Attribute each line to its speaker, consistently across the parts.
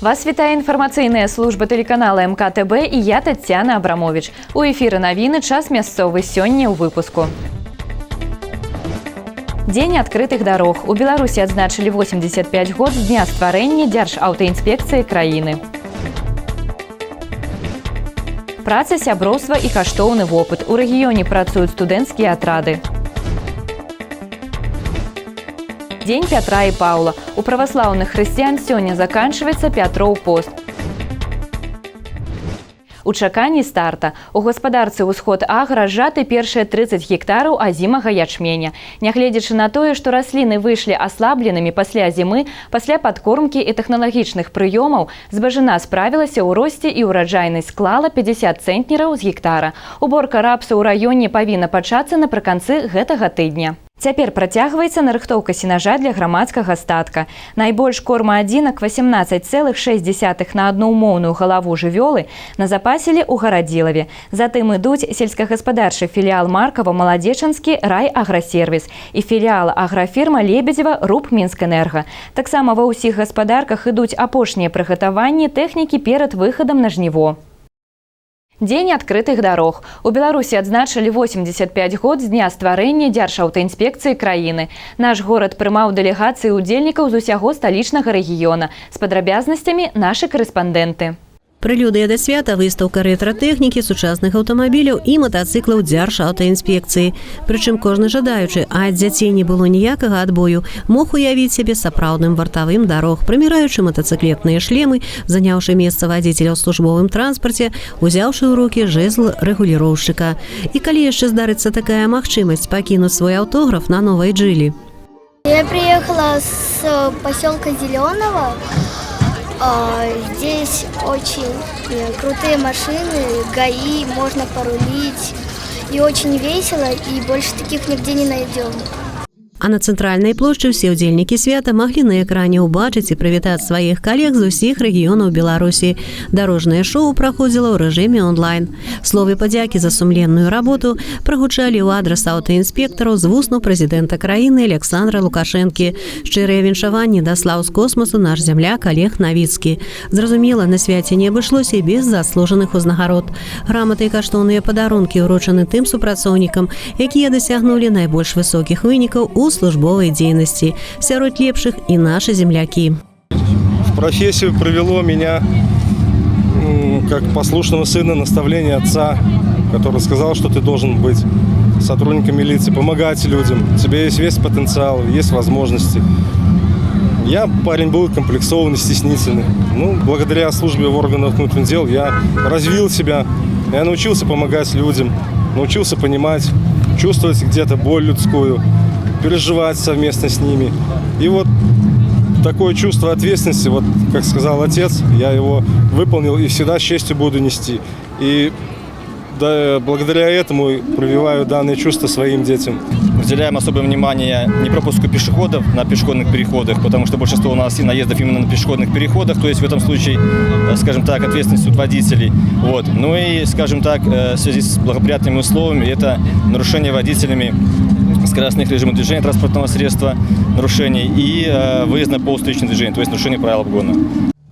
Speaker 1: Вас вітае інфармацыйная служба тэлеканала МКТБ і я Таццяна Абрамович. У эфіры навіны, час мясцовы, сёння ў выпуску. Дзень адкрытых дарог. У Беларусі адзначылі 85 год з дня стварэння Дзяржаўтаінспекцыі краіны. Праца, сяброўства і каштоўны вопыт. У рэгіёне працуюць студэнцкія атрады. Дзень Пятра і Паўла. У праваслаўных хрысціян сёння заканчваецца Пятроў пост. У чаканні старта. У гаспадарцы «Усход Агра» зжаты першыя 30 гектараў азімага ячменя. Нягледзячы на тое, што расліны выйшлі аслабленымі пасля зімы, пасля падкормкі і тэхналагічных прыёмаў, збажына справілася ў росце і ўраджайнасць склала 50 цэнтнераў з гектара. Уборка рапсу ў раёне павінна пачацца напрыканцы гэтага тыдня. Цяпер працягваецца нарыхтоўка сенажа для грамадскага статка. Найбольш корма адзінак 18,6 на адноўмоўную галаву жывёлы назапасілі ў Гарадзілаве. Затым ідуць сельскагаспадарчы філіал Маркава-Маладзечанскі райаграсервіс і філіал аграфірма Лебедзева Рубмінскэнерга. Таксама ва ўсіх гаспадарках ідуць апошнія прыгатаванні тэхнікі перад выхадам на жніво. Дзень адкрытых дарог. У Беларусі адзначылі 85 год з дня стварэння Дзяржаўтаінспекцыі краіны. Наш горад прымаў дэлегацыі ўдзельнікаў з усяго сталічнага рэгіёна. З падрабязнасцямі нашы карэспандэнты.
Speaker 2: Прэлюдыя да свята выстаўка рэтра-тэхнікі, сучасных аўтамабіляў і матацыклаў Дзяржаўтаінспекцыі. Прычым кожны жадаючы, а ад дзяцей не было ніякага адбою, мог уявіць сябе сапраўдным вартавым дарог, прыміраючы матацыклетныя шлемы, заняўшы месца вадзіцеля ў службовым транспарце, узяўшы ў рукі жэзл рэгуліроўшчыка. І калі яшчэ здарыцца такая магчымасць пакінуць свой аўтограф на новай джилі?
Speaker 3: Я приехала с поселка Зеленого. Здесь очень крутые машины, ГАИ, можно порулить. И очень весело, и больше таких нигде не найдем.
Speaker 2: А на цэнтральнай плошчы ўсе ўдзельнікі свята маглі на экране ўбачыць і прывітаць сваіх калег з усіх рэгіёнаў Беларусі. Дарожнае шоу праходзіла ў рэжыме онлайн. Словы падзякі за сумленную работу прагучалі ў адрас аўтаінспектараў з вуснаў прэзідэнта краіны Александра Лукашэнкі. Шчырыя віншаванні даслаў з космосу наш зямляк Олег Навіцкі. Зразумела, на свяце не абышлося і без заслужаных узнагарод. Граматы і каштоўныя падарункі ўручаны тым супрацоўнікам, якія дасягнулі найбольш высокіх вынікаў у службовой деятельности. Сярод лепших и наши земляки.
Speaker 4: В профессию привело меня, как послушного сына, наставление отца, который сказал, что ты должен быть сотрудником милиции, помогать людям. У тебя есть весь потенциал, есть возможности. Я парень был комплексованный, стеснительный. Благодаря службе в органах внутренних дел я развил себя. Я научился помогать людям, научился понимать, чувствовать где-то боль людскую, переживать совместно с ними. И вот такое чувство ответственности, вот как сказал отец, я его выполнил и всегда с честью буду нести. И да, благодаря этому прививаю данное чувство своим детям.
Speaker 5: Уделяем особое внимание не пропуску пешеходов на пешеходных переходах, потому что большинство у нас и наездов именно на пешеходных переходах, то есть в этом случае, скажем так, ответственность от водителей. Вот. Ну и, скажем так, в связи с благоприятными условиями, это нарушение водителями скоростных режимов движения транспортного средства, нарушений и выезд по встречному движению, то есть нарушение правил обгона.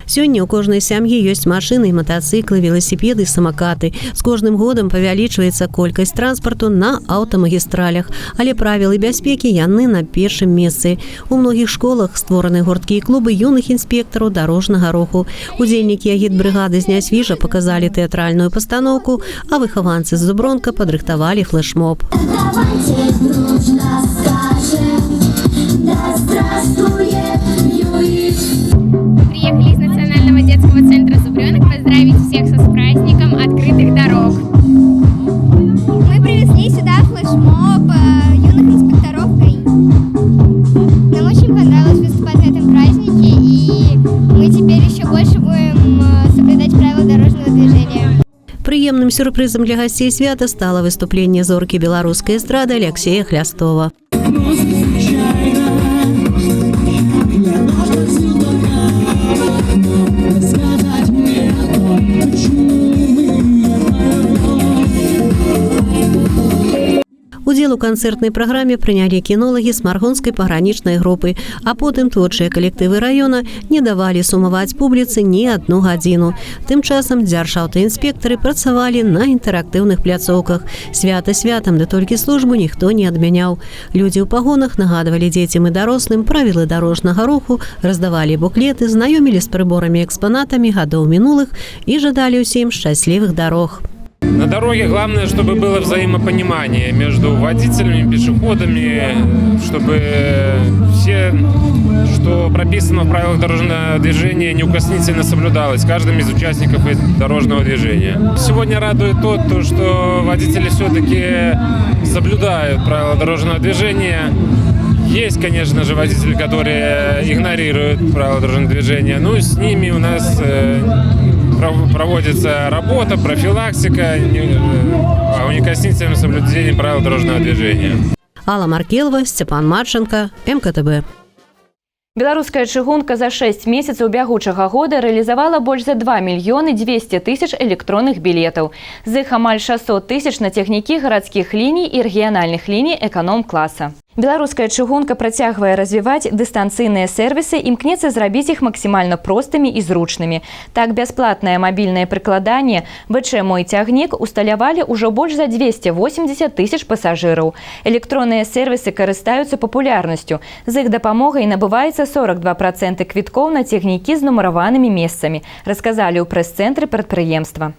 Speaker 2: Сёння ў кожнай сям'і ёсць машыны, матацыклы, веласіпеды, самакаты. З кожным годам павялічваецца колькасць транспарту на аўтамагістралях, але правілы бяспекі яны на першым месцы. У многіх школах створаны гурткі і клубы юных інспектараў дарожнага руху. Удзельнікі агітбрыгады з Нясвіжа паказалі тэатральную пастаноўку, а выхаванцы з Зубронка падрыхтавалі флэшмоб.
Speaker 6: Давайте дружно скажем, да здравствует Юрий.
Speaker 7: Приехали из Национального детского центра «Зубрёнок» поздравить всех с праздником открытых дорог.
Speaker 3: Мы привезли сюда флешмоб юных инспекторов ГАИ. Нам очень понравилось выступать на этом празднике, и мы теперь еще больше будем соблюдать правила дорожного движения.
Speaker 2: Прыемным сюрпрызам для гасцей свята стала выступленне зоркі беларускай эстрады Алексея Хлястова. Удзел у канцэртнай праграме прынялі кінолагі з маргонскай пагранічнай групы, а потым творчыя калектывы раёна не давалі сумаваць публіцы ні адну гадзіну. Тым часам дзяржаўтаінспектары працавалі на інтэрактыўных пляцоўках. Свята святам, да толькі службу ніхто не адмяняў. Людзі ў пагонах нагадвалі дзецям і дарослым правілы дарожнага руху, раздавалі буклеты, знаёмілі з прыборамі і экспанатамі гадоў мінулых і жадалі ўсім шчаслівых дарог.
Speaker 8: На дороге главное, чтобы было взаимопонимание между водителями, пешеходами, чтобы все, что прописано в правилах дорожного движения, неукоснительно соблюдалось каждым из участников дорожного движения. Сегодня радует то, что водители все-таки соблюдают правила дорожного движения. Есть, конечно же, водители, которые игнорируют правила дорожного движения, но с ними у нас проводится работа, профилактика о неукоснительном соблюдении правил дорожного движения.
Speaker 2: Алла Маркелова, Степан Марченко, МКТБ.
Speaker 1: Беларуская чыгунка за 6 месяцаў бягучага года рэалізавала больш за 2 мільёны 200 тысяч электронных білетаў. З іх амаль 600 тысяч на цягнікі гарадскіх ліній і рэгіянальных ліній эканом-класа. Беларуская чыгунка працягвае развіваць дыстанцыйныя сервісы і імкнецца зрабіць іх максімальна простымі і зручнымі. Так, бясплатнае мабільнае прыкладанне ВЧ «Мой цягнік» усталявалі ўжо больш за 280 тысяч пасажыраў. Электронныя сервісы карыстаюцца папулярнасцю. З іх дапамогай набываецца 42% квіткоў на цягнікі з нумараванымі месцамі, расказалі ў прэс-цэнтры прадпрыемства.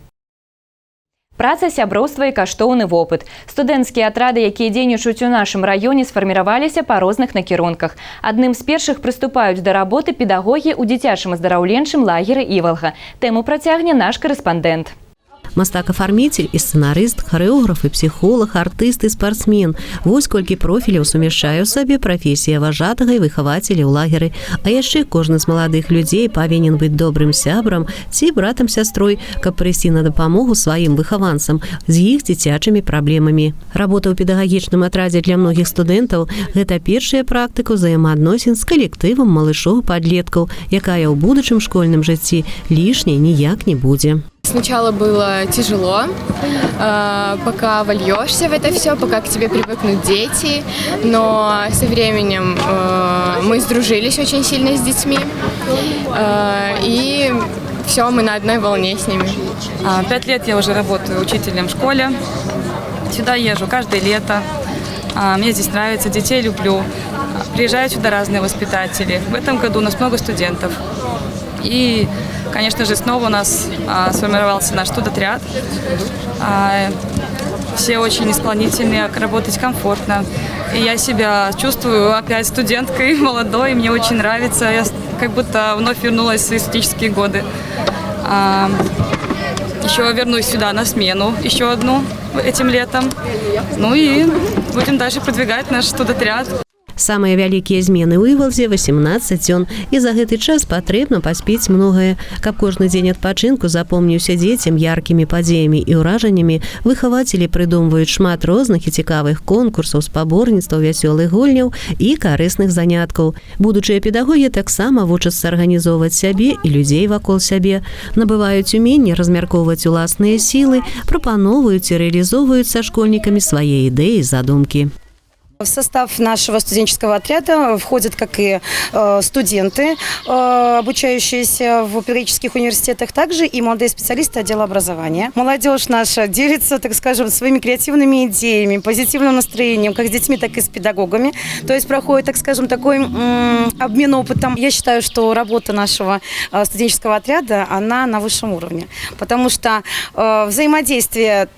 Speaker 1: Праца, сяброўства і каштоўны вопыт. Студэнцкія атрады, якія дзейнічаюць у нашым раёне, сфарміраваліся па розных накірунках. Адным з першых прыступаюць да работы педагогі ў дзіцячым аздараўленчым лагеры «Івалга». Тэму працягне наш корэспандэнт.
Speaker 2: Мастак-афарміцель і сцэнарыст, харэограф і псіхолог, артыст і спартсмен. Вось колькі профіляў сумяшчае ў сабе прафесія важатага і выхавацеля ў лагеры. А яшчэ кожны з маладых людзей павінен быць добрым сябрам ці братам-сястрой, каб прыйсці на дапамогу сваім выхаванцам з іх дзіцячымі праблемамі. Работа ў педагагічным атрадзе для многіх студэнтаў – гэта першая практыка ўзаемаадносін з калектывам малышоў-падлеткаў, якая ў будучым школьным жыцці лішняй ніяк не будзе.
Speaker 9: Сначала было тяжело, пока вольешься в это все, пока к тебе привыкнут дети, но со временем мы сдружились очень сильно с детьми, и все, мы на одной волне с ними.
Speaker 10: 5 лет я уже работаю учителем в школе, сюда езжу каждое лето, мне здесь нравится, детей люблю, приезжают сюда разные воспитатели, в этом году у нас много студентов. И, конечно же, снова у нас сформировался наш студотряд. Все очень исполнительные, работать комфортно. И я себя чувствую опять студенткой молодой, мне очень нравится. Я как будто вновь вернулась в свои студенческие годы. Еще вернусь сюда на смену, еще одну этим летом. Ну и будем дальше продвигать наш студотряд.
Speaker 2: Самыя вялікія змены ў Івалзе 18 дзён, і за гэты час патрэбна паспець многае. Каб кожны дзень адпачынку запомніўся дзецям яркімі падзеямі і ўражаннямі, выхавацелі прыдумваюць шмат розных і цікавых конкурсаў, спаборніцтваў, вясёлых гульняў і карысных заняткаў. Будучыя педагогі таксама вучацца арганізоўваць сябе і людзей вакол сябе, набываюць уменне размяркоўваць уласныя сілы, прапаноўваюць і рэалізоўваюць са школьнікамі свае ідэі і задумкі.
Speaker 11: В состав нашего студенческого отряда входят как и студенты, обучающиеся в педагогических университетах, также и молодые специалисты отдела образования. Молодежь наша делится, так скажем, своими креативными идеями, позитивным настроением, как с детьми, так и с педагогами. То есть проходит, так скажем, такой обмен опытом. Я считаю, что работа нашего студенческого отряда, она на высшем уровне, потому что взаимодействие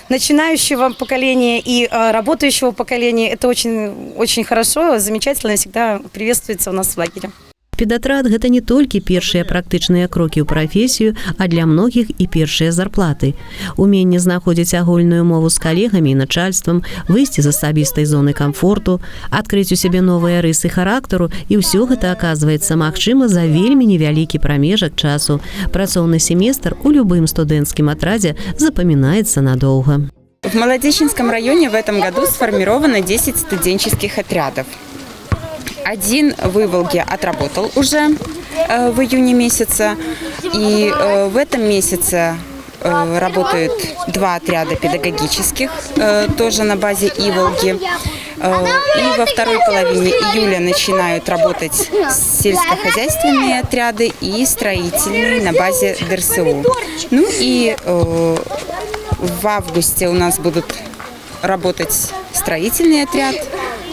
Speaker 11: начинающего поколения и работающего поколения это очень хорошо, замечательно, всегда приветствуется у нас в лагере.
Speaker 2: Педатрад – гэта не толькі першыя практычныя крокі ў прафесію, а для многіх і першыя зарплаты. Уменне знаходзіць агульную мову з калегамі і начальствам, выйсці з асабістай зоны камфорту, адкрыць у сябе новыя рысы характару, і ўсё гэта аказваецца магчыма за вельмі невялікі прамежак часу. Працоўны семестр у любым студэнцкім атрадзе запамінаецца надоўга.
Speaker 12: В Молодеченском районе в этом году сформировано 10 студенческих отрядов. Один в Иволге отработал уже в июне месяце, и в этом месяце работают 2 отряда педагогических, тоже на базе Иволги. И во второй половине июля начинают работать сельскохозяйственные отряды и строительные на базе ДРСУ. Ну и в августе у нас будут работать строительный отряд,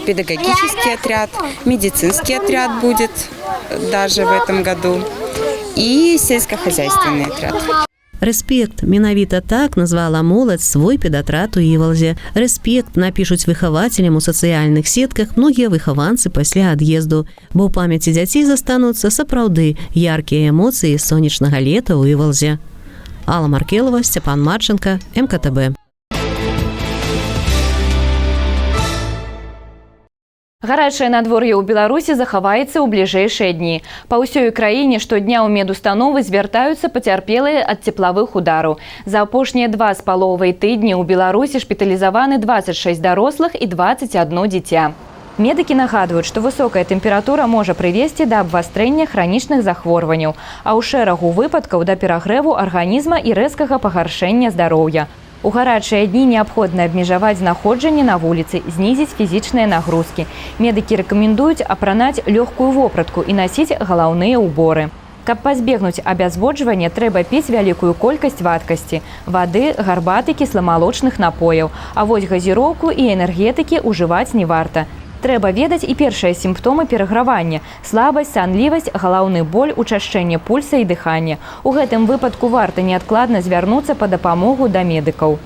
Speaker 12: педагогический отряд, медицинский отряд будет даже в этом году и сельскохозяйственный отряд.
Speaker 2: Рэспект. Менавіта так назвала моладзь свой педатрат у Івалзе. Рэспект напішуць выхавацелям у сацыяльных сетках многія выхаванцы пасля ад'езду, бо ў памяці дзяцей застануцца сапраўды яркія эмоцыі сонечнага лета ў Івалзе. Алла Маркелова, Степан Марченко, МКТБ.
Speaker 1: Гарачае надвор'е ў Беларусі захаваецца ў бліжэйшыя дні. Па ўсёй краіне штодня ў медустановы звяртаюцца пацярпелыя ад цеплавых удараў. За апошнія 2,5 тыдні ў Беларусі шпіталізаваны 26 дарослых і 21 дзіця. Медыкі нагадваюць, што высокая тэмпература можа прывесці да абвастрэння хранічных захворванняў, а ў шэрагу выпадкаў да перагрэву арганізма і рэзкага пагаршэння здароўя. У гарачыя дні неабходна абмежаваць знаходжанне на вуліцы, знізіць фізічныя нагрузкі. Медыкі рэкамендуюць апранаць лёгкую вопратку і насіць галаўныя ўборы. Каб пазбегнуць абязводжвання, трэба піць вялікую колькасць вадкасці – вады, гарбаты, кісламалочных напояў. А вось газіроўку і энергетыкі ўжываць не варта. Трэба ведаць і першыя сімптомы перагравання – слабасць, санлівасць, галаўны боль, учашчэнне пульса і дыхання. У гэтым выпадку варта неадкладна звярнуцца па дапамогу да медыкаў.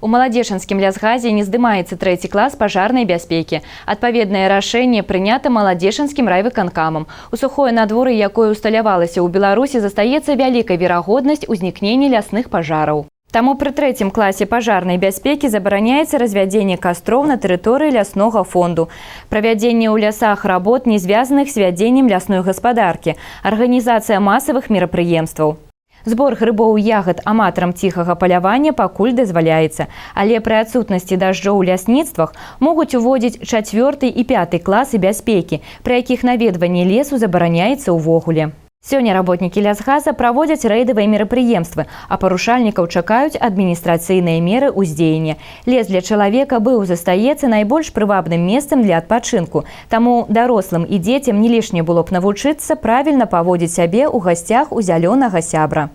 Speaker 1: У Маладзешынскім лясгазе не здымаецца 3 клас пажарнай бяспекі. Адпаведнае рашэнне прынята Маладзешынскім райвыканкамам. У сухое надвор'е, якое усталявалася ў Беларусі, застаецца вялікая верагоднасць узнікнення лясных пажараў. Таму пры 3 класе пажарнай бяспекі забараняецца развядзенне кастроў на тэрыторыі ляснога фонду, правядзенне ў лясах работ, не звязаных з вядзеннем лясной гаспадаркі, арганізацыя масавых мерапрыемстваў. Збор грыбоў і ягад аматарам ціхага палявання пакуль дазваляецца, але пры адсутнасці дажджоў у лясніцтвах могуць уводзіць 4 і 5 класы бяспекі, пры якіх наведванне лесу забараняецца ўвогуле. Сёння работнікі лясгаза праводзяць рэйдавыя мерапрыемствы, а парушальнікаў чакаюць адміністрацыйныя меры ўздзеяння. Лес для чалавека быў застаецца найбольш прывабным месцам для адпачынку, таму дарослым і дзецям не лішне было б навучыцца правільна паводзіць сябе ў гасцях у зялёнага сябра.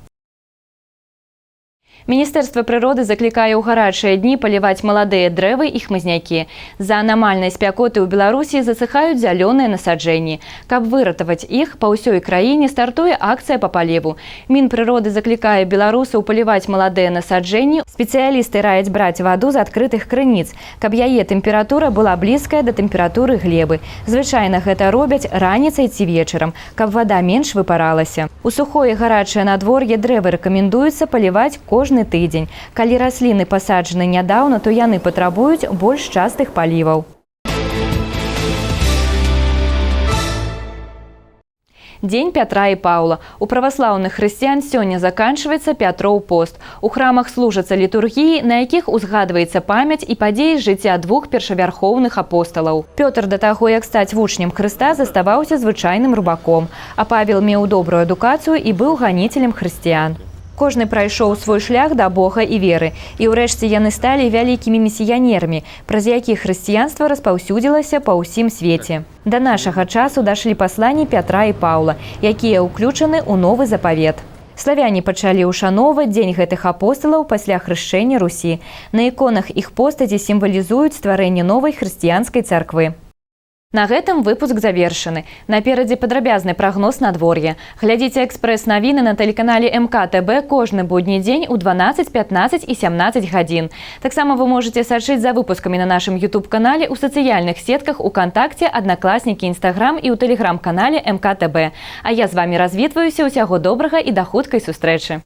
Speaker 1: Міністэрства прыроды заклікае ў гарачыя дні паліваць маладыя дрэвы і хмызнякі. З-за анамальнай спякоты ў Беларусі засыхаюць зялёныя насаджэнні. Каб выратаваць іх, па ўсёй краіне стартуе акцыя па паліву. Мінпрыроды заклікае беларусаў паліваць маладыя насаджэнні. Спецыялісты раяць браць ваду з адкрытых крыніц, каб яе тэмпература была блізкая да тэмпературы глебы. Звычайна гэта робяць раніцай ці вечарам, каб вада менш выпаралася. У сухое гарачае надвор'е дрэвы рэкамендуецца паліваць кожны тыдзень. Калі расліны пасаджаны нядаўна, то яны патрабуюць больш частых паліваў. Дзень Пятра і Паўла. У праваслаўных хрысціян сёння заканчваецца Пятроў пост. У храмах служацца літургіі, на якіх узгадваецца памяць і падзеі з жыцця 2 першавярхоўных апосталаў. Пётр да таго, як стаць вучнем Хрыста, заставаўся звычайным рыбаком, а Павел меў добрую адукацыю і быў ганіцелем хрысціян. Кожны прайшоў свой шлях да Бога і веры, і ўрэшце яны сталі вялікімі місіянерамі, праз якіх хрысціянства распаўсюдзілася па ўсім свеце. Да нашага часу дашлі пасланні Пятра і Паўла, якія ўключаны ў новы запавет. Славяне пачалі ўшаноўваць дзень гэтых апосталаў пасля хрышчэння Русі. На іконах іх постаці сімвалізуюць стварэнне новай хрысціянскай царквы. На гэтым выпуск завершаны. Наперадзе падрабязны прагноз надвор'я. Глядзіце экспрэс-навіны на тэлеканале МКТБ кожны будні дзень у 12, 15 і 17 гадзін. Таксама вы можаце сачыць за выпускамі на нашым YouTube-канале, у сацыяльных сетках, УКонтакце, Аднакласнікі, Інстаграм і ў тэлеграм-канале МКТБ. А я з вамі развітваюся, усяго добрага і да хуткай сустрэчы.